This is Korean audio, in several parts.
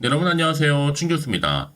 네, 여러분 안녕하세요. 춘 교수입니다.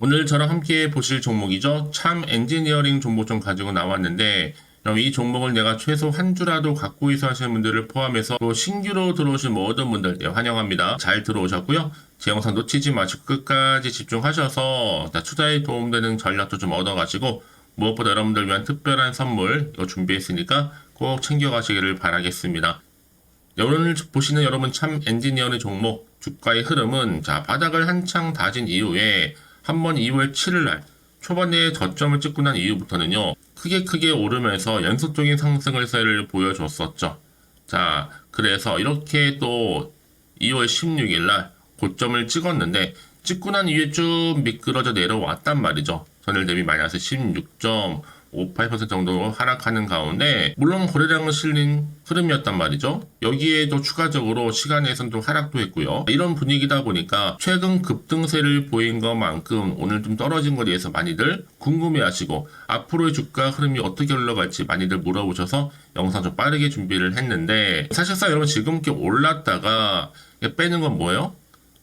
오늘 저랑 함께 보실 종목이죠. 참 엔지니어링 종목 좀 가지고 나왔는데 그럼 이 종목을 내가 최소 한 주라도 갖고 있어 하시는 분들을 포함해서 또 신규로 들어오신 모든 분들 환영합니다. 잘 들어오셨고요. 제 영상 놓치지 마시고 끝까지 집중하셔서 투자에 도움되는 전략도 좀 얻어가시고 무엇보다 여러분들 위한 특별한 선물 이거 준비했으니까 꼭 챙겨가시기를 바라겠습니다. 오늘 보시는 여러분 참 엔지니어링 종목 주가의 흐름은 바닥을 한창 다진 이후에 한번 2월 7일 날 초반에 저점을 찍고 난 이후부터는요 크게 오르면서 연속적인 상승세를 보여줬었죠. 그래서 이렇게 또 2월 16일 날 고점을 찍었는데 찍고 난 이후에 쭉 미끄러져 내려왔단 말이죠. 전일 대비 마이너스 16.58% 정도 하락하는 가운데 물론 거래량은 실린 흐름이었단 말이죠. 여기에도 추가적으로 시간에선 좀 하락도 했고요. 이런 분위기다 보니까 최근 급등세를 보인 것만큼 오늘 좀 떨어진 것에 대해서 많이들 궁금해하시고 앞으로의 주가 흐름이 어떻게 흘러갈지 많이들 물어보셔서 영상 좀 빠르게 준비를 했는데 사실상 여러분 지금 이렇게 올랐다가 빼는 건 뭐예요?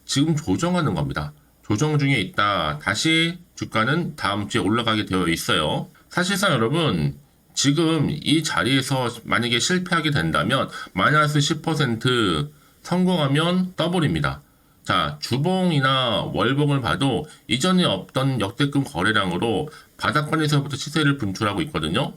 지금 조정하는 겁니다. 조정 중에 있다. 다시 주가는 다음 주에 올라가게 되어 있어요. 사실상 여러분 지금 이 자리에서 만약에 실패하게 된다면 마이너스 10% 성공하면 더블입니다. 주봉이나 월봉을 봐도 이전에 없던 역대급 거래량으로 바닥권에서부터 시세를 분출하고 있거든요.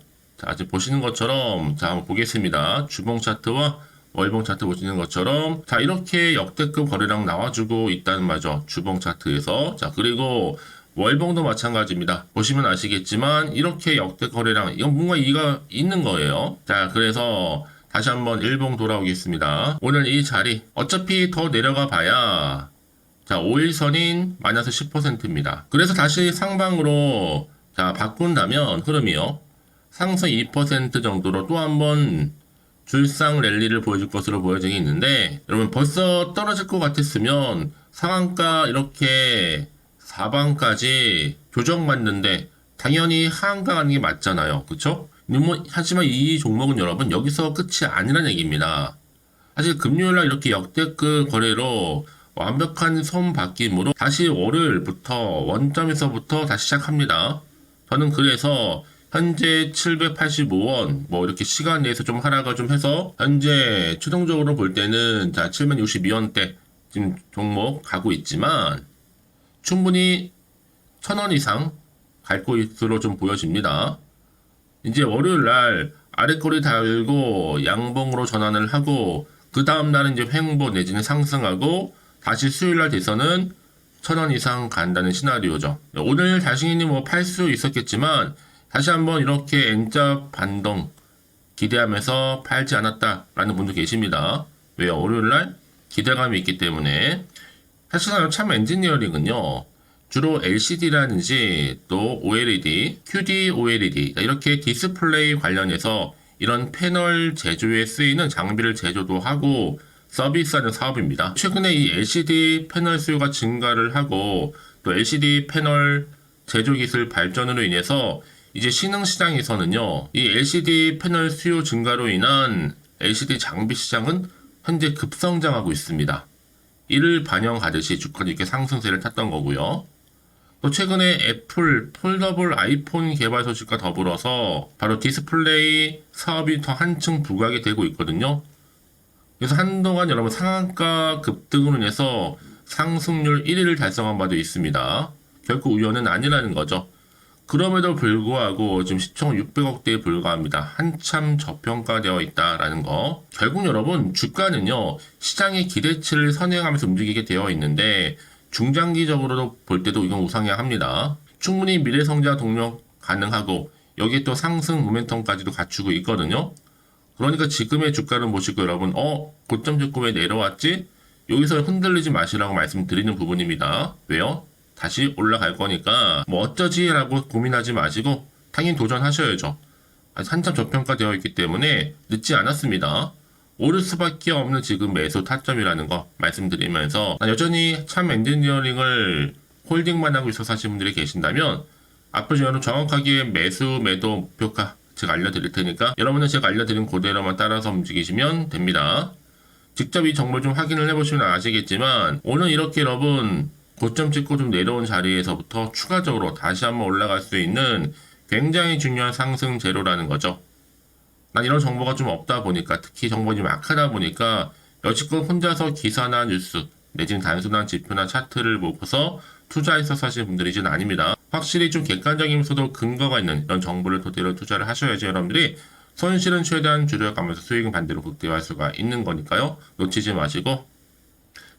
지금 보시는 것처럼 한번 보겠습니다. 주봉 차트와 월봉 차트 보시는 것처럼 이렇게 역대급 거래량 나와주고 있다는 말이죠. 주봉 차트에서. 그리고 월봉도 마찬가지입니다. 보시면 아시겠지만 이렇게 역대 거래량 이건 뭔가 이가 있는 거예요. 그래서 다시 한번 일봉 돌아오겠습니다. 오늘 이 자리 어차피 더 내려가 봐야 5일선인 마이너스 10%입니다. 그래서 다시 상방으로 바꾼다면 흐름이요. 상승 2% 정도로 또 한번 줄상 랠리를 보여줄 것으로 보여지고 있는데 여러분 벌써 떨어질 것 같았으면 상한가 이렇게 4방까지 조정받는데 당연히 하한가 가는 게 맞잖아요. 그쵸? 하지만 이 종목은 여러분 여기서 끝이 아니라는 얘기입니다. 사실 금요일날 이렇게 역대급 거래로 완벽한 손바뀜으로 다시 월요일부터 원점에서부터 다시 시작합니다. 저는 그래서 현재 785원 이렇게 시간 내에서 좀 하락을 좀 해서 현재 최종적으로 볼 때는 762원대 지금 종목 가고 있지만 충분히 1000원 이상 갈 것으로 좀 보여집니다. 이제 월요일 날 아래꼬리 달고 양봉으로 전환을 하고 그 다음날은 이제 횡보 내지는 상승하고 다시 수요일 날 돼서는 1000원 이상 간다는 시나리오죠. 오늘 자신이 팔 수 있었겠지만 다시 한번 이렇게 N자 반동 기대하면서 팔지 않았다라는 분도 계십니다. 왜요? 월요일날 기대감이 있기 때문에. 사실상 참 엔지니어링은요. 주로 LCD라든지 또 OLED, QD OLED 이렇게 디스플레이 관련해서 이런 패널 제조에 쓰이는 장비를 제조도 하고 서비스하는 사업입니다. 최근에 이 LCD 패널 수요가 증가를 하고 또 LCD 패널 제조 기술 발전으로 인해서 이제 신흥 시장에서는요, 이 LCD 패널 수요 증가로 인한 LCD 장비 시장은 현재 급성장하고 있습니다. 이를 반영하듯이 주가는 이렇게 상승세를 탔던 거고요. 또 최근에 애플 폴더블 아이폰 개발 소식과 더불어서 바로 디스플레이 사업이 더 한층 부각이 되고 있거든요. 그래서 한동안 여러분 상한가 급등으로 인해서 상승률 1위를 달성한 바도 있습니다. 결코 우연은 아니라는 거죠. 그럼에도 불구하고 지금 시총 600억대에 불과합니다. 한참 저평가되어 있다라는 거. 결국 여러분 주가는요 시장의 기대치를 선행하면서 움직이게 되어 있는데 중장기적으로도 볼 때도 이건 우상향합니다. 충분히 미래 성장 동력 가능하고 여기에 또 상승 모멘텀까지도 갖추고 있거든요. 그러니까 지금의 주가를 보시고 여러분 고점 찍고 왜 내려왔지? 여기서 흔들리지 마시라고 말씀드리는 부분입니다. 왜요? 다시 올라갈 거니까 어쩌지 라고 고민하지 마시고 당연히 도전하셔야죠. 한참 저평가되어 있기 때문에 늦지 않았습니다. 오를 수밖에 없는 지금 매수 타점이라는 거 말씀드리면서 여전히 참 엔지니어링을 홀딩만 하고 있어서 하시는 분들이 계신다면 앞으로 저는 정확하게 매수 매도 목표가 제가 알려드릴 테니까 여러분은 제가 알려드린 그대로만 따라서 움직이시면 됩니다. 직접 이 정보를 좀 확인을 해보시면 아시겠지만 오늘 이렇게 여러분 고점 찍고 좀 내려온 자리에서부터 추가적으로 다시 한번 올라갈 수 있는 굉장히 중요한 상승 재료라는 거죠. 난 이런 정보가 좀 없다 보니까, 특히 정보가 좀 약하다 보니까 여지껏 혼자서 기사나 뉴스 내지는 단순한 지표나 차트를 보고서 투자해서 하시는 분들이지는 아닙니다. 확실히 좀 객관적이면서도 근거가 있는 이런 정보를 토대로 투자를 하셔야지 여러분들이 손실은 최대한 줄여가면서 수익은 반대로 극대화할 수가 있는 거니까요. 놓치지 마시고.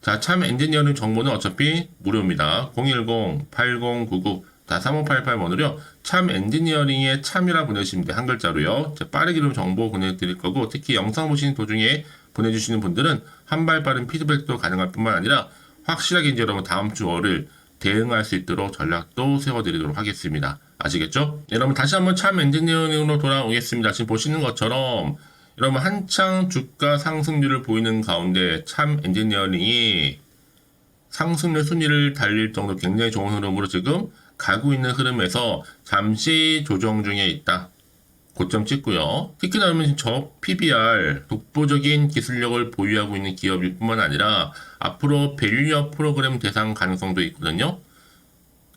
자, 참 엔지니어링 정보는 어차피 무료입니다. 010-8099-3588번으로요. 참 엔지니어링의 참이라 보내주시면 돼요. 한 글자로요. 빠르게 좀 정보 보내드릴 거고, 특히 영상 보시는 도중에 보내주시는 분들은 한 발 빠른 피드백도 가능할 뿐만 아니라 확실하게 이제 여러분 다음 주 월을 대응할 수 있도록 전략도 세워드리도록 하겠습니다. 아시겠죠? 여러분 다시 한번 참 엔지니어링으로 돌아오겠습니다. 지금 보시는 것처럼 여러분 한창 주가 상승률을 보이는 가운데 참 엔지니어링이 상승률 순위를 달릴 정도 굉장히 좋은 흐름으로 지금 가고 있는 흐름에서 잠시 조정 중에 있다. 고점 찍고요. 특히나 여러분 저 PBR 독보적인 기술력을 보유하고 있는 기업일 뿐만 아니라 앞으로 밸류업 프로그램 대상 가능성도 있거든요.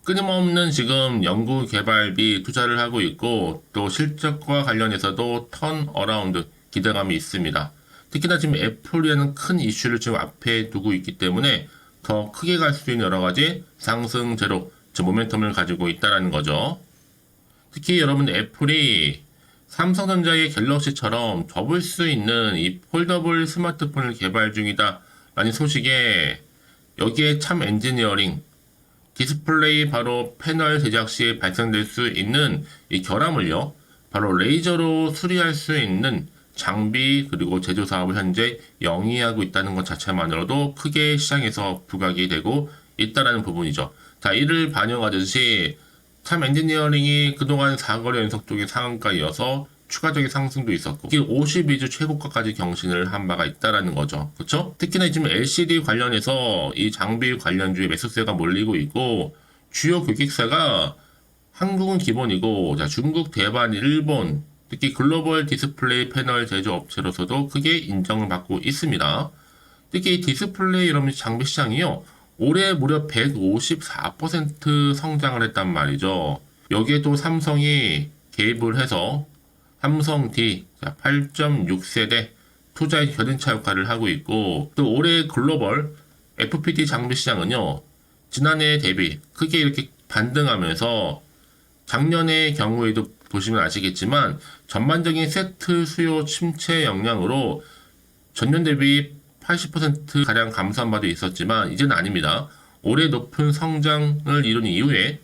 끊임없는 지금 연구 개발비 투자를 하고 있고 또 실적과 관련해서도 턴 어라운드 기대감이 있습니다. 특히나 지금 애플이라는 큰 이슈를 지금 앞에 두고 있기 때문에 더 크게 갈 수 있는 여러 가지 상승 제로, 즉 모멘텀을 가지고 있다라는 거죠. 특히 여러분 애플이 삼성전자의 갤럭시처럼 접을 수 있는 이 폴더블 스마트폰을 개발 중이다 라는 소식에 여기에 참 엔지니어링 디스플레이 바로 패널 제작 시에 발생될 수 있는 이 결함을요 바로 레이저로 수리할 수 있는 장비 그리고 제조 사업을 현재 영위하고 있다는 것 자체만으로도 크게 시장에서 부각이 되고 있다라는 부분이죠. 자, 이를 반영하듯이 참 엔지니어링이 그동안 4거래 연속적인 상한가이어서 추가적인 상승도 있었고 이게 52주 최고가까지 경신을 한 바가 있다라는 거죠. 그렇죠? 특히나 지금 LCD 관련해서 이 장비 관련주에 매수세가 몰리고 있고 주요 고객사가 한국은 기본이고 자, 중국, 대만, 일본 특히 글로벌 디스플레이 패널 제조업체로서도 크게 인정을 받고 있습니다. 특히 디스플레이 이런 장비 시장이요. 올해 무려 154% 성장을 했단 말이죠. 여기에 또 삼성이 개입을 해서 삼성 D 8.6세대 투자의 견인차 역할을 하고 있고 또 올해 글로벌 FPD 장비 시장은요. 지난해 대비 크게 이렇게 반등하면서 작년의 경우에도 보시면 아시겠지만 전반적인 세트 수요 침체 영향으로 전년 대비 80%가량 감소한 바도 있었지만 이제는 아닙니다. 올해 높은 성장을 이룬 이후에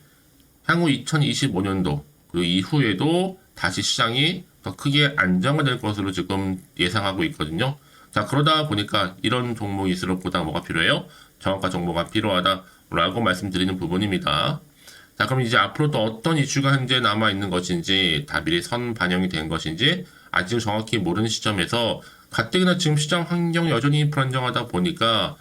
향후 2025년도 그리고 이후에도 다시 시장이 더 크게 안정화될 것으로 지금 예상하고 있거든요. 자, 그러다 보니까 이런 종목일수록 보다 뭐가 필요해요? 정확한 정보가 필요하다라고 말씀드리는 부분입니다. 자, 그럼 이제 앞으로 또 어떤 이슈가 현재 남아있는 것인지 다 미리 선 반영이 된 것인지 아직 정확히 모르는 시점에서 가뜩이나 지금 시장 환경 여전히 불안정하다 보니까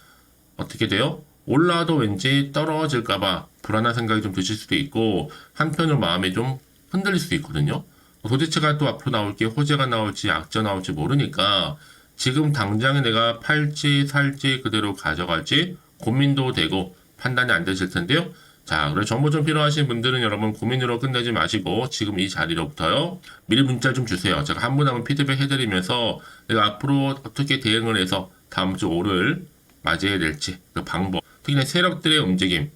어떻게 돼요? 올라도 왠지 떨어질까봐 불안한 생각이 좀 드실 수도 있고 한편으로 마음이 좀 흔들릴 수도 있거든요. 도대체가 또 앞으로 나올 게 호재가 나올지 악재 나올지 모르니까 지금 당장에 내가 팔지 살지 그대로 가져갈지 고민도 되고 판단이 안 되실 텐데요. 자, 그래서 정보 좀 필요하신 분들은 여러분 고민으로 끝내지 마시고 지금 이 자리로부터요. 미리 문자 좀 주세요. 제가 한 분 한 분 피드백 해드리면서 내가 앞으로 어떻게 대응을 해서 다음 주 5를 맞이해야 될지 그 방법, 특히나 세력들의 움직임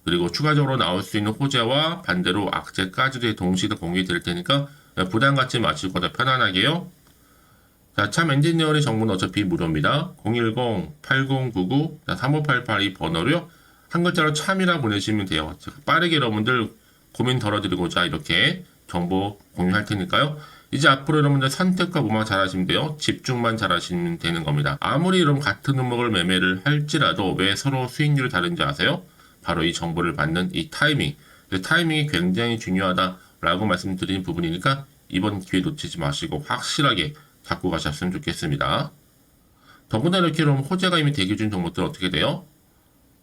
그리고 추가적으로 나올 수 있는 호재와 반대로 악재까지도 동시에 공개해 드릴 테니까 부담 갖지 마시고 더 편안하게요. 자, 참 엔지니어링 정보는 어차피 무료입니다. 010-8099-3588 이 번호로요. 한 글자로 참이라 보내시면 돼요. 제가 빠르게 여러분들 고민 덜어드리고자 이렇게 정보 공유할 테니까요. 이제 앞으로 여러분들 선택과 뭐만 잘하시면 돼요. 집중만 잘하시면 되는 겁니다. 아무리 여러분 같은 종목을 매매를 할지라도 왜 서로 수익률이 다른지 아세요? 바로 이 정보를 받는 이 타이밍. 그 타이밍이 굉장히 중요하다라고 말씀드리는 부분이니까 이번 기회 놓치지 마시고 확실하게 잡고 가셨으면 좋겠습니다. 더구나 이렇게 그럼 호재가 이미 대기 중 종목들 어떻게 돼요?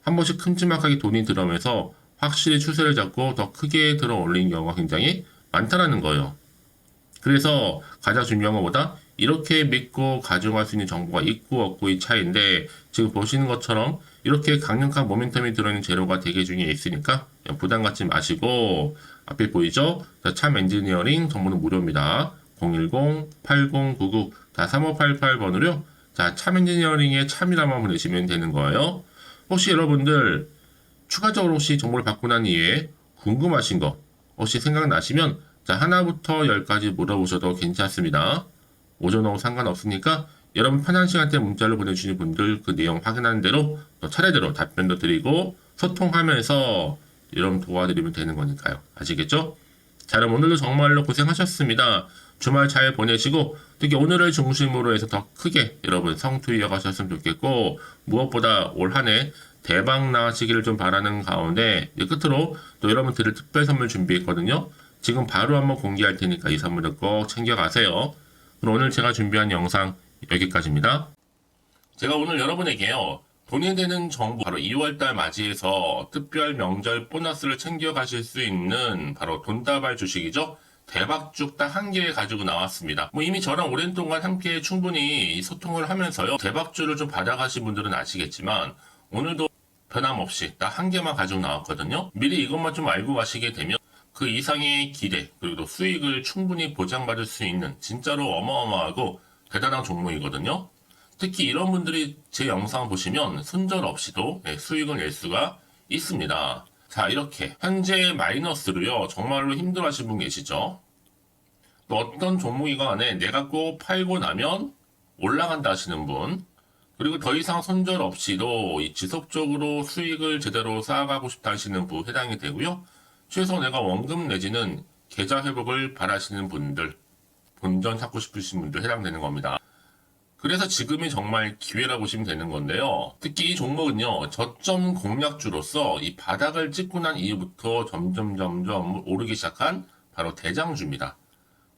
한 번씩 큼지막하게 돈이 들어오면서 확실히 추세를 잡고 더 크게 들어 올린 경우가 굉장히 많다라는 거예요. 그래서 가장 중요한 것보다 이렇게 믿고 가져갈 수 있는 정보가 있고 없고의 차이인데 지금 보시는 것처럼 이렇게 강력한 모멘텀이 들어있는 재료가 대기 중에 있으니까 부담 갖지 마시고 앞에 보이죠? 참 엔지니어링 정보는 무료입니다. 010-8099-3588번으로요. 자, 참 엔지니어링의 참이라만 보내시면 되는 거예요. 혹시 여러분들 추가적으로 혹시 정보를 받고 난 이후에 궁금하신 거 혹시 생각나시면 자, 하나부터 열까지 물어보셔도 괜찮습니다. 오전 오후 상관없으니까 여러분 편한 시간대 문자를 보내주시는 분들 그 내용 확인하는 대로 또 차례대로 답변도 드리고 소통하면서 여러분 도와드리면 되는 거니까요. 아시겠죠? 자, 그럼 오늘도 정말로 고생하셨습니다. 주말 잘 보내시고 특히 오늘을 중심으로 해서 더 크게 여러분 성투 이어가셨으면 좋겠고 무엇보다 올 한 해 대박 나시기를 좀 바라는 가운데 끝으로 또 여러분들을 특별 선물 준비했거든요. 지금 바로 한번 공개할 테니까 이 선물을 꼭 챙겨가세요. 그럼 오늘 제가 준비한 영상 여기까지입니다. 제가 오늘 여러분에게요. 돈이 되는 정보 바로 2월달 맞이해서 특별 명절 보너스를 챙겨가실 수 있는 바로 돈다발 주식이죠. 대박죽 딱 한 개 가지고 나왔습니다. 뭐 이미 저랑 오랜 동안 함께 충분히 소통을 하면서요. 대박주를 좀 받아가신 분들은 아시겠지만 오늘도 변함없이 딱 한 개만 가지고 나왔거든요. 미리 이것만 좀 알고 가시게 되면 그 이상의 기대 그리고 수익을 충분히 보장받을 수 있는 진짜로 어마어마하고 대단한 종목이거든요. 특히 이런 분들이 제 영상 보시면 손절 없이도 수익을 낼 수가 있습니다. 자, 이렇게 현재 마이너스로요. 정말로 힘들어하시는 분 계시죠? 또 어떤 종목이건 간에 내가 꼭 팔고 나면 올라간다 하시는 분, 그리고 더 이상 손절 없이도 지속적으로 수익을 제대로 쌓아가고 싶다 하시는 분 해당이 되고요. 최소 내가 원금 내지는 계좌 회복을 바라시는 분들, 본전 찾고 싶으신 분들 해당되는 겁니다. 그래서 지금이 정말 기회라고 보시면 되는 건데요. 특히 이 종목은요, 저점 공략주로서 이 바닥을 찍고 난 이후부터 점점 오르기 시작한 바로 대장주입니다.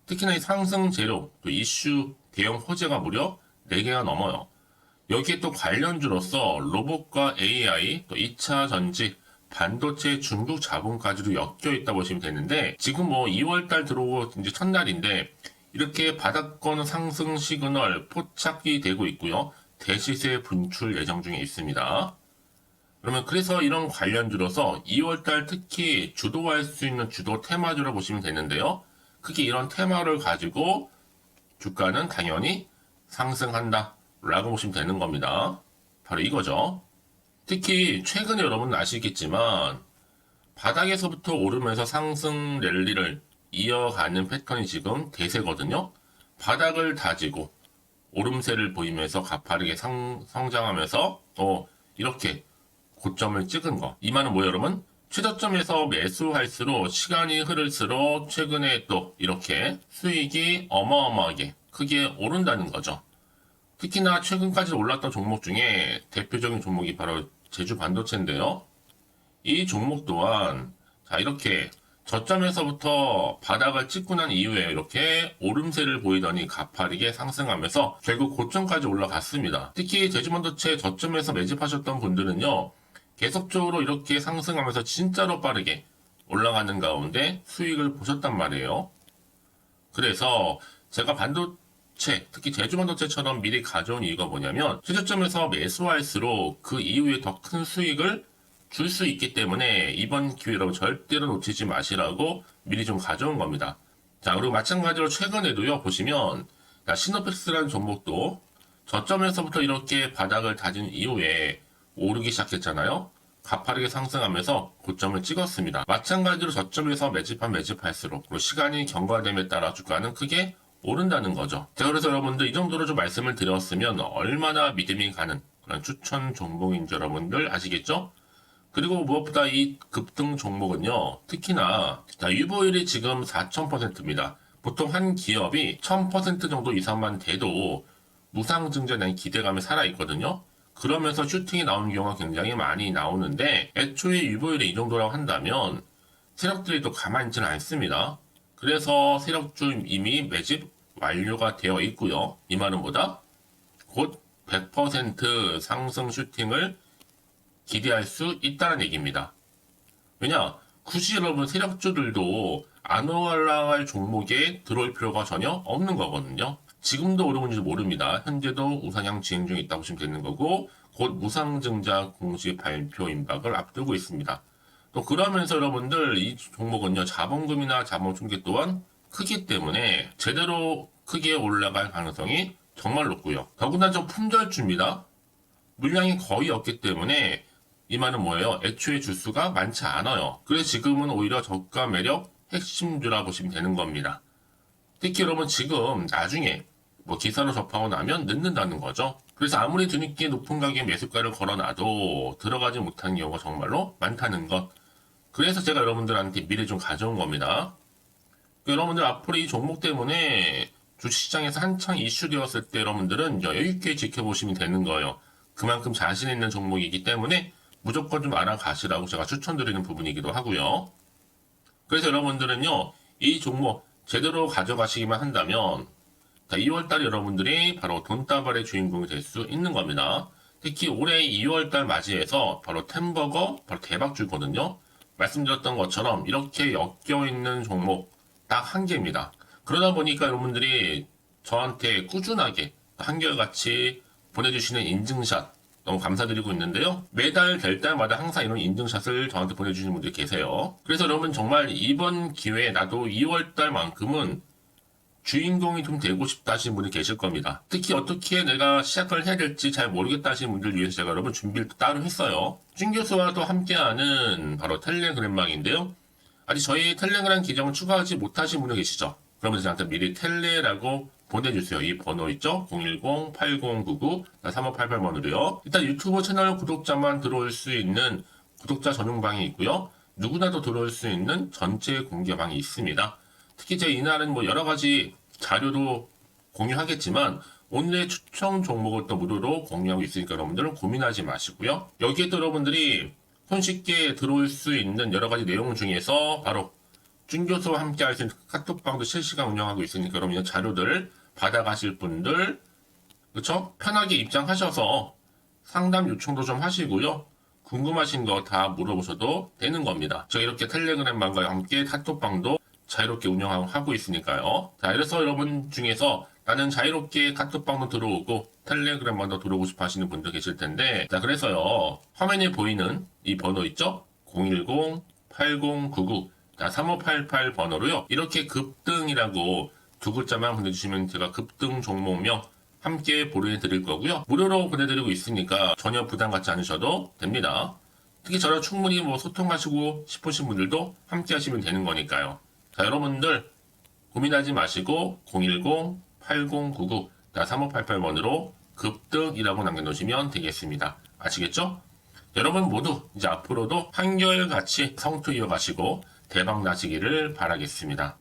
특히나 이 상승 재료, 또 이슈, 대형 호재가 무려 4개가 넘어요. 여기에 또 관련주로서 로봇과 AI, 또 2차 전지, 반도체 중국 자본까지도 엮여 있다 보시면 되는데 지금 뭐 2월달 들어오고 이제 첫날인데 이렇게 바닥권 상승 시그널 포착이 되고 있고요. 대시세 분출 예정 중에 있습니다. 그러면 그래서 이런 관련주로서 2월달 특히 주도할 수 있는 주도 테마주로 보시면 되는데요. 크게 이런 테마를 가지고 주가는 당연히 상승한다 라고 보시면 되는 겁니다. 바로 이거죠. 특히 최근에 여러분 아시겠지만 바닥에서부터 오르면서 상승 랠리를 이어가는 패턴이 지금 대세거든요. 바닥을 다지고 오름세를 보이면서 가파르게 성장하면서 이렇게 고점을 찍은 거. 이 말은 뭐예요, 여러분? 최저점에서 매수할수록 시간이 흐를수록 최근에 또 이렇게 수익이 어마어마하게 크게 오른다는 거죠. 특히나 최근까지 올랐던 종목 중에 대표적인 종목이 바로 제주 반도체인데요. 이 종목 또한 자 이렇게 저점에서부터 바닥을 찍고 난 이후에 이렇게 오름세를 보이더니 가파르게 상승하면서 결국 고점까지 올라갔습니다. 특히 제주 반도체 저점에서 매집하셨던 분들은요. 계속적으로 이렇게 상승하면서 진짜로 빠르게 올라가는 가운데 수익을 보셨단 말이에요. 그래서 제가 반도체, 특히 제주 반도체처럼 미리 가져온 이유가 뭐냐면 최저점에서 매수할수록 그 이후에 더 큰 수익을 줄 수 있기 때문에 이번 기회로 절대로 놓치지 마시라고 미리 좀 가져온 겁니다. 자, 그리고 마찬가지로 최근에도요, 보시면 시노펙스라는 종목도 저점에서부터 이렇게 바닥을 다진 이후에 오르기 시작했잖아요. 가파르게 상승하면서 고점을 찍었습니다. 마찬가지로 저점에서 매집할수록 시간이 경과됨에 따라 주가는 크게 오른다는 거죠. 자, 그래서 여러분들 이 정도로 좀 말씀을 드렸으면 얼마나 믿음이 가는 그런 추천 종목인지 여러분들 아시겠죠? 그리고 무엇보다 이 급등 종목은요, 특히나 유보율이 지금 4000%입니다. 보통 한 기업이 1000% 정도 이상만 돼도 무상증자에 대한 기대감이 살아있거든요. 그러면서 슈팅이 나오는 경우가 굉장히 많이 나오는데 애초에 유보율이 이 정도라고 한다면 세력들이 또 가만히 있지는 않습니다. 그래서 세력주 이미 매집 완료가 되어 있고요. 이 말은 뭐다? 곧 100% 상승 슈팅을 기대할 수 있다는 얘기입니다. 왜냐? 굳이 여러분 세력주들도 안 올라갈 종목에 들어올 필요가 전혀 없는 거거든요. 지금도 오르고 있는지 모릅니다. 현재도 우상향 진행 중에 있다고 보시면 되는 거고 곧 무상증자 공시 발표 임박을 앞두고 있습니다. 또 그러면서 여러분들 이 종목은요 자본금이나 자본 충격 또한 크기 때문에 제대로 크게 올라갈 가능성이 정말 높고요. 더구나 좀 품절주입니다. 물량이 거의 없기 때문에 이 말은 뭐예요? 애초에 주수가 많지 않아요. 그래서 지금은 오히려 저가 매력 핵심주라 보시면 되는 겁니다. 특히 여러분 지금 나중에 뭐 기사로 접하고 나면 늦는다는 거죠. 그래서 아무리 뒤늦게 높은 가격에 매수가를 걸어놔도 들어가지 못하는 경우가 정말로 많다는 것. 그래서 제가 여러분들한테 미리 좀 가져온 겁니다. 여러분들 앞으로 이 종목 때문에 주식시장에서 한창 이슈되었을 때 여러분들은 여유있게 지켜보시면 되는 거예요. 그만큼 자신 있는 종목이기 때문에 무조건 좀 알아가시라고 제가 추천드리는 부분이기도 하고요. 그래서 여러분들은요, 이 종목 제대로 가져가시기만 한다면 2월달 여러분들이 바로 돈다발의 주인공이 될 수 있는 겁니다. 특히 올해 2월달 맞이해서 바로 템버거 바로 대박주거든요. 말씀드렸던 것처럼 이렇게 엮여있는 종목 딱 한 개입니다. 그러다 보니까 여러분들이 저한테 꾸준하게 한결같이 보내주시는 인증샷 너무 감사드리고 있는데요. 매달 될 때마다 항상 이런 인증샷을 저한테 보내주시는 분들이 계세요. 그래서 여러분 정말 이번 기회에 나도 2월달만큼은 주인공이 좀 되고 싶다 하시는 분이 계실 겁니다. 특히 어떻게 내가 시작을 해야 될지 잘 모르겠다 하시는 분들 위해서 제가 여러분 준비를 따로 했어요. 준 교수와도 함께하는 바로 텔레그램망인데요. 아직 저희 텔레그램 계정을 추가하지 못하신 분들 계시죠? 그러면 저한테 미리 텔레라고 보내주세요. 이 번호 있죠? 010-8099-3588번으로요. 일단 유튜브 채널 구독자만 들어올 수 있는 구독자 전용방이 있고요. 누구나도 들어올 수 있는 전체 공개방이 있습니다. 특히 제 이날은 뭐 여러 가지 자료도 공유하겠지만 오늘의 추천 종목을 또 무료로 공유하고 있으니까 여러분들은 고민하지 마시고요. 여기에 또 여러분들이 손쉽게 들어올 수 있는 여러 가지 내용 중에서 바로 준 교수와 함께 할 수 있는 카톡방도 실시간 운영하고 있으니까 여러분 이 자료들 받아가실 분들 그쵸? 편하게 입장하셔서 상담 요청도 좀 하시고요. 궁금하신 거 다 물어보셔도 되는 겁니다. 제가 이렇게 텔레그램방과 함께 카톡방도 자유롭게 운영하고 있으니까요. 자, 그래서 여러분 중에서 나는 자유롭게 카톡방도 들어오고 텔레그램방도 들어오고 싶어 하시는 분들 계실 텐데, 자, 그래서요. 화면에 보이는 이 번호 있죠? 010-8099-3588 번호로요. 이렇게 급등이라고 두 글자만 보내주시면 제가 급등 종목명 함께 보내드릴 거고요. 무료로 보내드리고 있으니까 전혀 부담 갖지 않으셔도 됩니다. 특히 저랑 충분히 뭐 소통하시고 싶으신 분들도 함께 하시면 되는 거니까요. 자, 여러분들 고민하지 마시고 010-8099-3588번으로 급등이라고 남겨놓으시면 되겠습니다. 아시겠죠? 여러분 모두 이제 앞으로도 한결같이 성투 이어가시고 대박 나시기를 바라겠습니다.